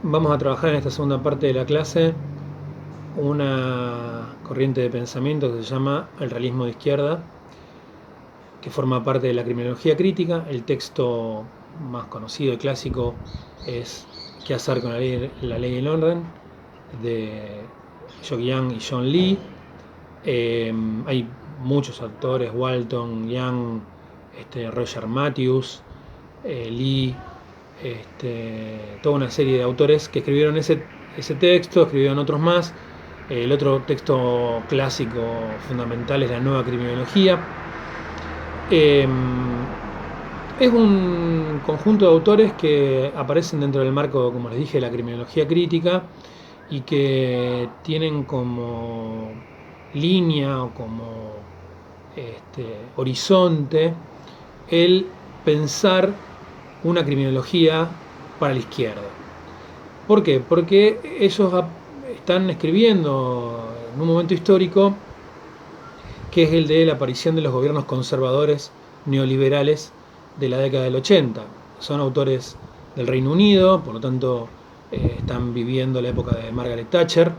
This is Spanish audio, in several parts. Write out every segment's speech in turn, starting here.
Vamos a trabajar en esta segunda parte de la clase una corriente de pensamiento que se llama el realismo de izquierda, que forma parte de la criminología crítica. El texto más conocido y clásico es ¿Qué hacer con la ley y el orden?, de Young y John Lee. Hay muchos autores: Walton, Young, Roger Matthews, Lee, toda una serie de autores que escribieron ese texto, escribieron otros más. El otro texto clásico fundamental es La nueva criminología. Es un conjunto de autores que aparecen dentro del marco, como les dije, de la criminología crítica, y que tienen como línea o como horizonte el pensar una criminología para la izquierda. ¿Por qué? Porque ellos están escribiendo en un momento histórico que es el de la aparición de los gobiernos conservadores neoliberales de la década del 80. Son autores del Reino Unido, por lo tanto están viviendo la época de Margaret Thatcher.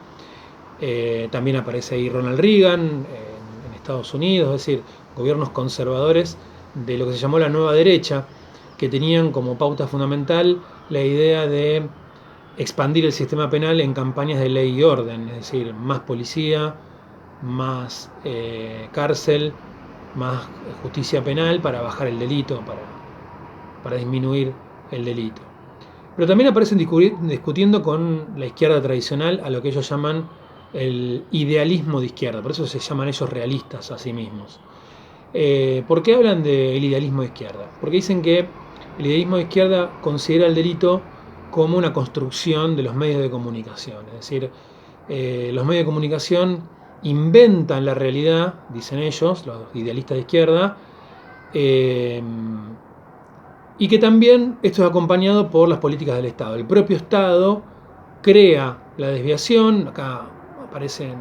También aparece ahí Ronald Reagan en Estados Unidos, es decir, gobiernos conservadores de lo que se llamó la nueva derecha, que tenían como pauta fundamental la idea de expandir el sistema penal en campañas de ley y orden, es decir, más policía, más cárcel, más justicia penal para bajar el delito, para disminuir el delito. Pero también aparecen discutiendo con la izquierda tradicional a lo que ellos llaman el idealismo de izquierda, por eso se llaman ellos realistas a sí mismos. ¿Por qué hablan del idealismo de izquierda? Porque dicen que el idealismo de izquierda considera el delito como una construcción de los medios de comunicación, es decir, los medios de comunicación inventan la realidad, dicen ellos, los idealistas de izquierda, y que también esto es acompañado por las políticas del Estado. El propio Estado crea la desviación, acá aparecen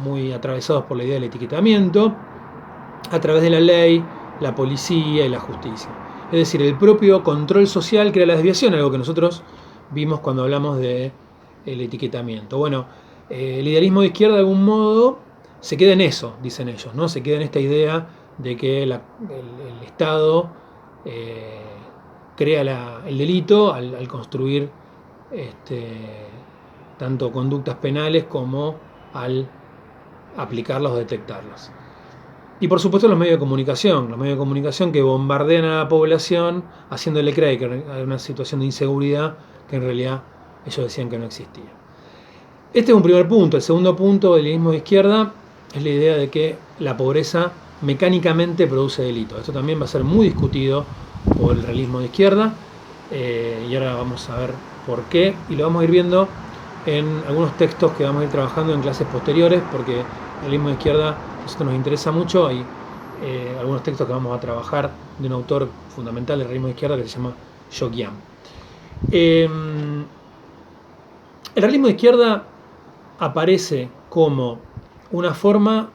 muy atravesados por la idea del etiquetamiento, a través de la ley, la policía y la justicia. Es decir, el propio control social crea la desviación, algo que nosotros vimos cuando hablamos del etiquetamiento. Bueno, el idealismo de izquierda de algún modo se queda en eso, dicen ellos, ¿no? Se queda en esta idea de que el Estado crea el delito al construir tanto conductas penales como al aplicarlas o detectarlas. Y por supuesto los medios de comunicación que bombardean a la población haciéndole creer que hay una situación de inseguridad que en realidad ellos decían que no existía. Este es un primer punto. El segundo punto del idealismo de izquierda es la idea de que la pobreza mecánicamente produce delito. Esto también va a ser muy discutido por el realismo de izquierda, y ahora vamos a ver por qué, y lo vamos a ir viendo en algunos textos que vamos a ir trabajando en clases posteriores, porque el realismo de izquierda a nosotros nos interesa mucho. Hay algunos textos que vamos a trabajar de un autor fundamental del realismo de izquierda que se llama Young. El realismo de izquierda aparece como una forma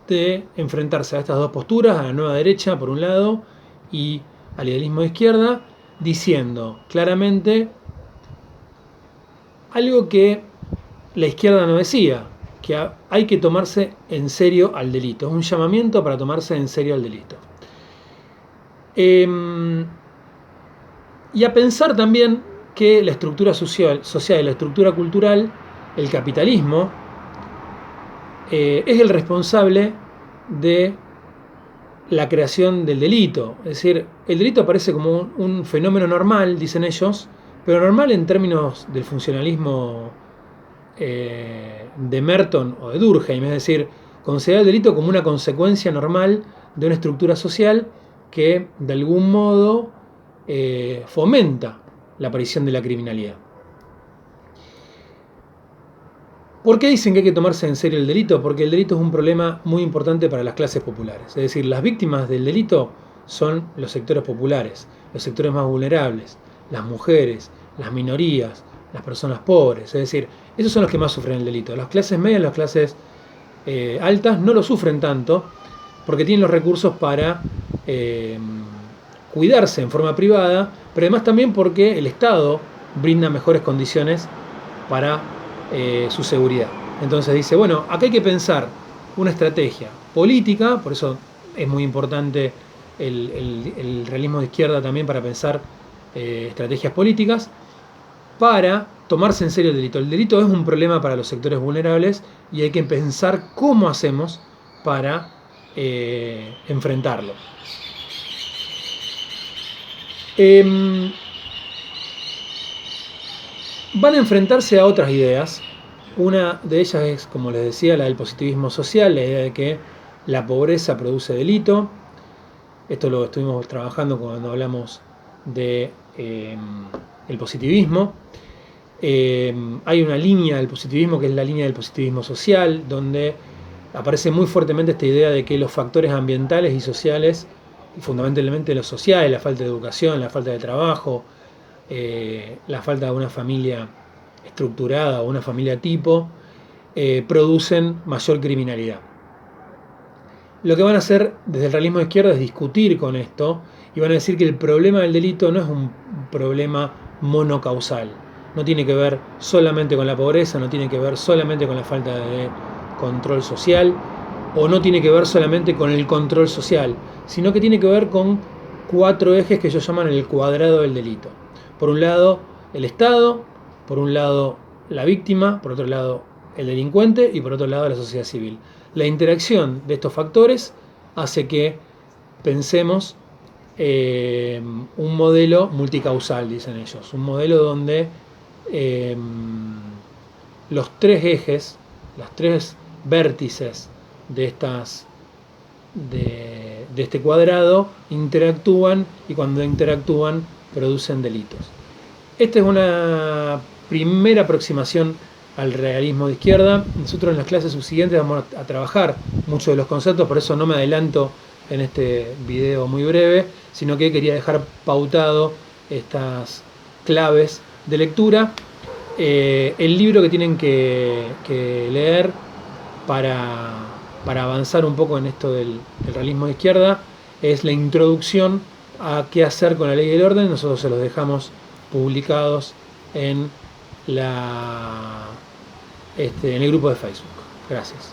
de enfrentarse a estas dos posturas, a la nueva derecha por un lado y al idealismo de izquierda, diciendo claramente algo que la izquierda no decía, que hay que tomarse en serio al delito. Es un llamamiento para tomarse en serio al delito. Y a pensar también que la estructura social y la estructura cultural, el capitalismo, es el responsable de la creación del delito. Es decir, el delito aparece como un fenómeno normal, dicen ellos, pero normal en términos del funcionalismo de Merton o de Durkheim, es decir, considerar el delito como una consecuencia normal de una estructura social que de algún modo fomenta la aparición de la criminalidad. ¿Por qué dicen que hay que tomarse en serio el delito? Porque el delito es un problema muy importante para las clases populares. Es decir, las víctimas del delito son los sectores populares, los sectores más vulnerables, las mujeres, las minorías, las personas pobres. Es decir, esos son los que más sufren el delito. Las clases medias, las clases altas no lo sufren tanto porque tienen los recursos para cuidarse en forma privada, pero además también porque el Estado brinda mejores condiciones para su seguridad. Entonces dice, bueno, acá hay que pensar una estrategia política, por eso es muy importante el realismo de izquierda también para pensar estrategias políticas, para tomarse en serio el delito. El delito es un problema para los sectores vulnerables y hay que pensar cómo hacemos para enfrentarlo. Van a enfrentarse a otras ideas. Una de ellas es, como les decía, la del positivismo social, la idea de que la pobreza produce delito. Esto lo estuvimos trabajando cuando hablamos de el positivismo. Hay una línea del positivismo que es la línea del positivismo social, donde aparece muy fuertemente esta idea de que los factores ambientales y sociales, y fundamentalmente los sociales, la falta de educación, la falta de trabajo, la falta de una familia estructurada o una familia tipo, producen mayor criminalidad. Lo que van a hacer desde el realismo de izquierda es discutir con esto y van a decir que el problema del delito no es un problema monocausal. No tiene que ver solamente con la pobreza, no tiene que ver solamente con la falta de control social o no tiene que ver solamente con el control social, sino que tiene que ver con 4 ejes que ellos llaman el cuadrado del delito. Por un lado, el Estado, por un lado, la víctima, por otro lado, el delincuente y por otro lado, la sociedad civil. La interacción de estos factores hace que pensemos un modelo multicausal, dicen ellos, un modelo donde los 3 ejes, los 3 vértices de este cuadrado interactúan y cuando interactúan producen delitos. Esta es una primera aproximación al realismo de izquierda. Nosotros en las clases subsiguientes vamos a trabajar muchos de los conceptos, por eso no me adelanto en este video muy breve, sino que quería dejar pautado estas claves de lectura. El libro que tienen que leer para avanzar un poco en esto del realismo de izquierda es la introducción a qué hacer con la ley del orden. Nosotros se los dejamos publicados en el grupo de Facebook. Gracias.